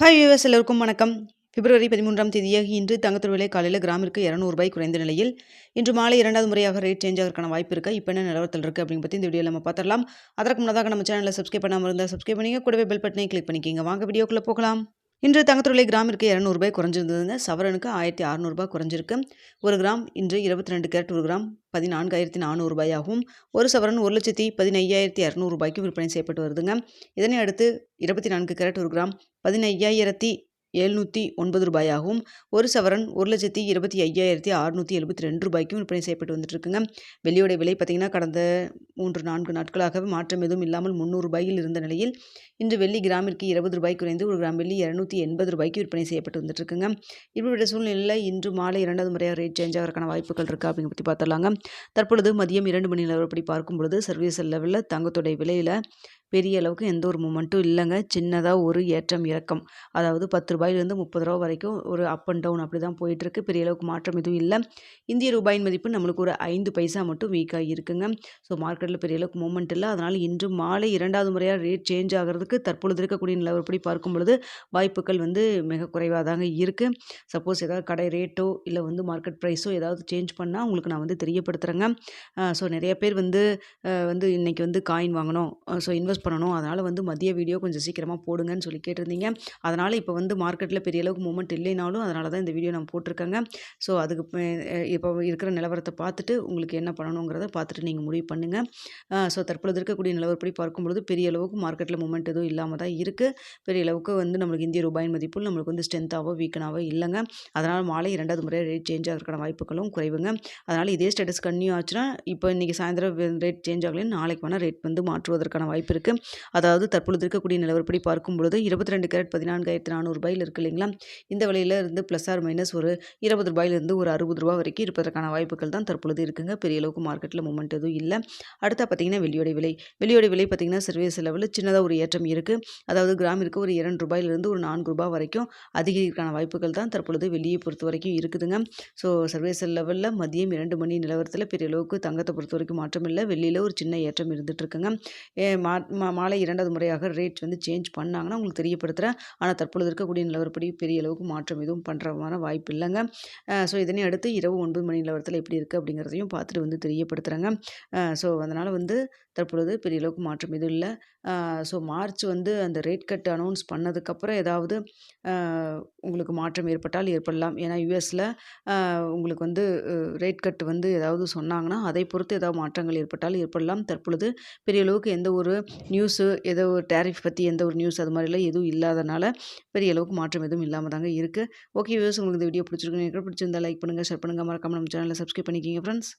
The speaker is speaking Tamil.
ஹாய் வியூவர்ஸ் எல்லோருக்கும் வணக்கம். பிப்ரவரி 13ஆம் தேதியாக இன்று தங்கத்தோட விலை காலையில் கிராமிற்கு ₹200 குறைந்த நிலையில் இன்று மாலை இரண்டாவது முறையாக ரேட் சேஞ்ச் ஆகிறதுக்கான வாய்ப்பு இருக்கா? இப்போ என்ன நிலவரத்தில் இருக்குது அப்படின்னு பற்றி இந்த வீடியோவில் நம்ம பார்த்துடலாம். அதற்கு முன்னதாக நம்ம சேனலை சப்ஸ்கிரைப் பண்ணாமல் இருந்தால் சப்ஸ்கிரைப் பண்ணிங்க, கூடவே பெல் பட்டனை கிளிக் பண்ணிக்கிங்க. வாங்க வீடியோக்குள்ளே போகலாம். இன்று தங்கத்தோட விலை கிராமிற்கு ₹200 குறைஞ்சிருந்ததுங்க. சவரனுக்கு ₹1600 குறைஞ்சிருக்கு. ஒரு கிராம் இன்று 22 கேரட் ஒரு கிராம் ₹14,400 ஆகும். ஒரு சவரன் ₹1,15,200 விற்பனை செய்யப்பட்டு வருதுங்க. இதனை அடுத்து 24 கேரட் ஒரு கிராம் ₹15,709 ஆகும். ஒரு சவரன் ₹1,25,672 விற்பனை செய்யப்பட்டு வந்துட்டு இருக்குங்க. வெள்ளியோட விலை பார்த்தீங்கன்னா கடந்த 3-4 நாட்களாகவே மாற்றம் எதுவும் இல்லாமல் ₹300 இருந்த நிலையில் இன்று வெள்ளி கிராமிற்கு ₹20 குறைந்து ஒரு கிராம் வெள்ளி ₹280 விற்பனை செய்யப்பட்டு வந்துட்டு இருக்குங்க. இப்படிப்பட்ட சூழ்நிலையில் இன்று மாலை இரண்டாவது முறையாக ரேட் சேஞ்ச் ஆகிறதுக்கான வாய்ப்புகள் இருக்கா அப்படிங்க பற்றி பார்த்துடலாங்க. தற்பொழுது மதியம் 2 மணி நிலவரப்படி பார்க்கும் பொழுது சர்வீஸ் லெவலில் தங்கத்தோடைய விலையில் பெரிய அளவுக்கு எந்த ஒரு மூமெண்ட்டும் இல்லைங்க. சின்னதாக ஒரு ஏற்றம் இறக்கம், அதாவது ₹10 ₹30 வரைக்கும் ஒரு அப் அண்ட் டவுன் அப்படி தான் போயிட்டுருக்கு. பெரிய அளவுக்கு மாற்றம் எதுவும் இல்லை. இந்திய ரூபாயின் மதிப்பு நம்மளுக்கு ஒரு 5 பைசா மட்டும் வீக்காக இருக்குங்க. ஸோ மார்க்கெட்டில் பெரிய அளவுக்கு மூமெண்ட் இல்லை. அதனால் இன்று மாலை இரண்டாவது முறையாக ரேட் சேஞ்ச் ஆகிறதுக்கு தற்பொழுது இருக்கக்கூடிய நிலவரப்படி பார்க்கும் பொழுது வாய்ப்புகள் மிக குறைவாக தாங்க இருக்குது. சப்போஸ் ஏதாவது கடை ரேட்டோ இல்லை மார்க்கெட் ப்ரைஸோ ஏதாவது சேஞ்ச் பண்ணால் உங்களுக்கு நான் தெரியப்படுத்துகிறேங்க. ஸோ நிறைய பேர் இன்றைக்கி காயின் வாங்கணும், ஸோ இன்வெஸ்ட் பண்ணணும், அதனால் மதிய வீடியோ கொஞ்சம் சீக்கிரமாக போடுங்கன்னு சொல்லி கேட்டிருந்தீங்க. அதனால் இப்போ மார்க்கெட்டில் பெரிய அளவுக்கு மூமெண்ட் இல்லைனாலும் அதனால தான் இந்த வீடியோ நான் போட்டிருக்கேங்க. ஸோ அதுக்கு இப்போ இருக்கிற நிலவரத்தை பார்த்துட்டு உங்களுக்கு என்ன பண்ணணுங்கிறத பார்த்துட்டு நீங்கள் முடிவு பண்ணுங்கள். ஸோ தற்பொழுது இருக்கக்கூடிய நிலவரப்படி பார்க்கும்பொழுது பெரிய அளவுக்கு மார்க்கெட்டில் மூமெண்ட் எதுவும் இல்லாமல் தான் இருக்குது. பெரிய அளவுக்கு நம்மளுக்கு இந்திய ரூபாயின் மதிப்பு நம்மளுக்கு ஸ்ட்ரென்த்தாவோ வீக்கனாவோ இல்லைங்க. அதனால் மாலை இரண்டாவது முறை ரேட் சேஞ்ச் ஆகிறதுக்கான வாய்ப்புகளும் குறைவுங்க. அதனால் இதே ஸ்டேட்டஸ் கன்டினியூ ஆச்சுன்னா இப்போ இன்றைக்கி சாயந்தரம் ரேட் சேஞ்ச் ஆகலைன்னு நாளைக்கு வேணால் ரேட் மாற்றுவதற்கான வாய்ப்பு இருக்குது. அதாவது தற்பொழுது இருக்கக்கூடிய நிலவரப்படி பார்க்கும் பொழுது 22 கேரட் ₹14,400 இருக்குது இல்லைங்களா? இந்த விலையில இருந்து ப்ளஸ் ஆர் மைனஸ் ஒரு ₹20 ஒரு ₹60 வரைக்கும் இருப்பதற்கான வாய்ப்புகள் தான் தற்பொழுது இருக்குங்க. பெரிய அளவுக்கு மார்க்கெட்டில் மூமெண்ட் எதுவும் இல்லை. அடுத்தா பார்த்தீங்கன்னா வெள்ளியோட விலை பார்த்தீங்கன்னா சர்வீஸ் லெவலில் சின்னதாக ஒரு ஏற்றம் இருக்குது. அதாவது கிராமிற்கு ஒரு ₹2 ஒரு ₹4 வரைக்கும் அதிகரிக்கான வாய்ப்புகள் தான் தற்பொழுது வெள்ளியை பொறுத்த வரைக்கும் இருக்குதுங்க. ஸோ சர்வீஸ் லெவலில் மதியம் 2 மணி நிலவரத்தில் பெரிய அளவுக்கு தங்கத்தை பொறுத்த வரைக்கும் மாற்றம் இல்லை. வெள்ளியில் ஒரு சின்ன ஏற்றம் இருந்துட்டு இருக்குங்க. மாலை இரண்டாவது முறையாக ரேட் சேஞ்ச் பண்ணாங்கன்னா உங்களுக்கு தெரியப்படுத்துகிறேன். ஆனால் தற்பொழுது இருக்கக்கூடிய நிலவரப்படி பெரிய அளவுக்கு மாற்றம் எதுவும் பண்ணுறமான வாய்ப்பு இல்லைங்க. ஸோ இதனை அடுத்து இரவு 9 மணி நிலவரத்தில் எப்படி இருக்குது அப்படிங்கிறதையும் பார்த்துட்டு தெரியப்படுத்துகிறேங்க. ஸோ அதனால் தற்பொழுது பெரிய அளவுக்கு மாற்றம் எதுவும் இல்லை. ஸோ மார்ச் அந்த ரேட் கட் அனௌன்ஸ் பண்ணதுக்கப்புறம் ஏதாவது உங்களுக்கு மாற்றம் ஏற்பட்டால் ஏற்படலாம். ஏன்னா யூஎஸில் உங்களுக்கு ரேட் கட் ஏதாவது சொன்னாங்கன்னா அதை பொறுத்து ஏதாவது மாற்றங்கள் ஏற்பட்டால் ஏற்படலாம். தற்பொழுது பெரிய அளவுக்கு எந்த ஒரு நியூஸு ஏதோ ஒரு டேரிஃப் பற்றி எந்த ஒரு நியூஸ் அது மாதிரிலாம் எதுவும் இல்லாதனால பெரிய அளவுக்கு மாற்றம் எதுவும் இல்லாமல் தாங்க இருக்குது. ஓகே வியூவர்ஸ், உங்களுக்கு இந்த வீடியோ பிடிச்சிருக்குன்னு பிடிச்சிருந்தா லைக் பண்ணுங்கள், ஷேர் பண்ணுங்கள், மறக்காமல் நம்ம சேனலை சப்ஸ்கிரைப் பண்ணிக்கிங்க ஃப்ரெண்ட்ஸ்.